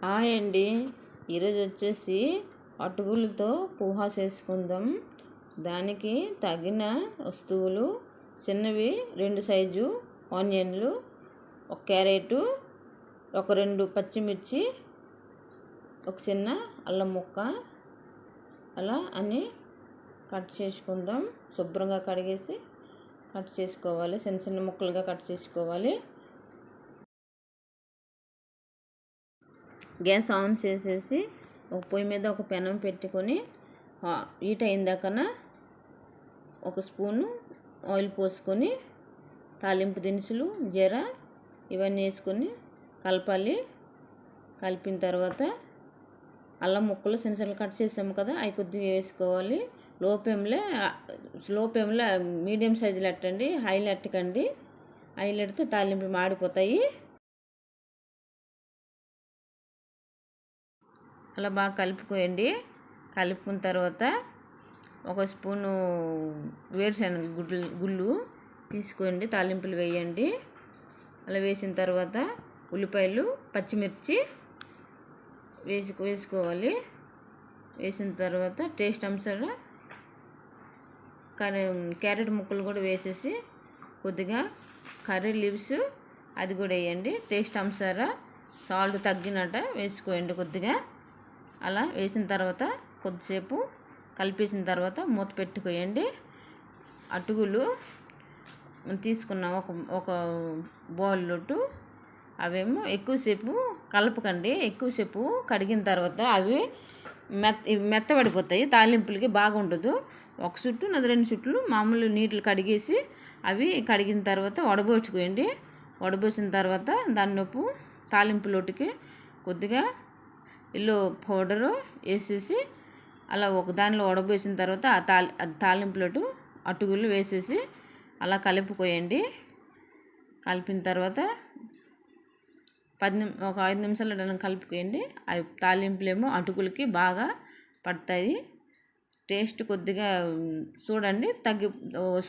Hi అండి. ఈరోజు వచ్చేసి అటుకులతో పోహా చేసుకుందాం. దానికి తగిన వస్తువులు: చిన్నవి 2 సైజు ఆనియన్లు, ఒక క్యారెట్, ఒక 2 పచ్చిమిర్చి, ఒక చిన్న అల్లం ముక్క, అలా అన్నీ కట్ చేసుకుందాం. శుభ్రంగా కడిగేసి కట్ చేసుకోవాలి. చిన్న చిన్న ముక్కలుగా కట్ చేసుకోవాలి. గ్యాస్ ఆన్ చేసేసి ఒక పొయ్యి మీద ఒక పెనం పెట్టుకొని హీట్ అయిందాకన ఒక స్పూను ఆయిల్ పోసుకొని తాలింపు దినుసులు, జీరా ఇవన్నీ వేసుకొని కలపాలి. కలిపిన తర్వాత అల్లం ముక్కలు చిన్న చిన్న కట్ చేసాము కదా, అవి కొద్దిగా వేసుకోవాలి. స్లో ఫ్లేమ్లో మీడియం సైజులో ఎట్టండి, హైలో ఎట్టకండి. హైలో ఎడితే తాలింపులు మాడిపోతాయి. అలా బాగా కలుపుకోండి. కలుపుకున్న తర్వాత ఒక స్పూను వేరుశనగ గుళ్ళు తీసుకోండి, తాలింపులు వేయండి. అలా వేసిన తర్వాత ఉల్లిపాయలు, పచ్చిమిర్చి వేసుకోవాలి. వేసిన తర్వాత టేస్ట్ అనుసారా క్యారెట్ ముక్కలు కూడా వేసేసి కొద్దిగా కర్రీ లీవ్స్ అది కూడా వేయండి. టేస్ట్ అనుసారా సాల్ట్ తగ్గినట్ట వేసుకోండి కొద్దిగా. అలా వేసిన తర్వాత కొద్దిసేపు కలిపేసిన తర్వాత మూత పెట్టుకోయండి. అటుకులు తీసుకున్న ఒక బౌల్లోటు అవేమో ఎక్కువసేపు కలపకండి. ఎక్కువసేపు కడిగిన తర్వాత అవి మెత్తబడిపోతాయి. తాలింపులకి బాగుండదు. ఒక చుట్టు 2 చుట్లు మామూలు నీళ్ళు కడిగేసి అవి కడిగిన తర్వాత వడబోచుకోండి. వడబోసిన తర్వాత దానిలోపు తాలింపులోటికి కొద్దిగా ఇల్లు పౌడరు వేసేసి అలా ఒక దానిలో వడబోసిన తర్వాత ఆ తాలింపులోటు అటుకులు వేసేసి అలా కలుపుకోయండి. కలిపిన తర్వాత ఒక 5 నిమిషాలు దాన్ని కలుపుకోండి. అవి తాలింపులేమో అటుకులకి బాగా పడతాయి. టేస్ట్ కొద్దిగా చూడండి,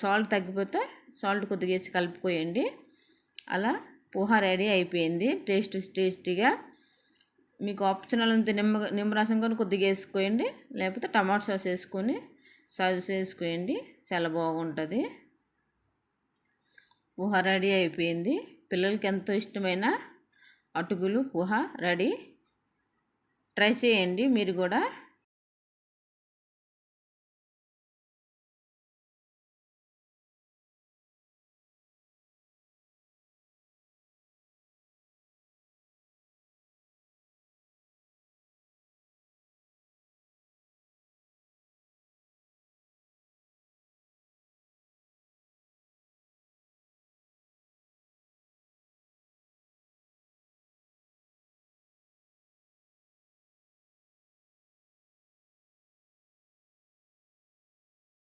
సాల్ట్ తగ్గిపోతే సాల్ట్ కొద్దిగా వేసి కలుపుకోయండి. అలా పోహా రెడీ అయిపోయింది. టేస్టీగా. మీకు ఆప్షనల్ ఉంటే నిమ్మరసం కూడా కొద్దిగా వేసుకోండి, లేకపోతే టమాటో సాస్ వేసుకొని సర్వ్ చేసుకోండి. చాలా బాగుంటుంది. పోహా రెడీ అయిపోయింది. పిల్లలకి ఎంతో ఇష్టమైన అటుకులు పోహా రెడీ. ట్రై చేయండి మీరు కూడా.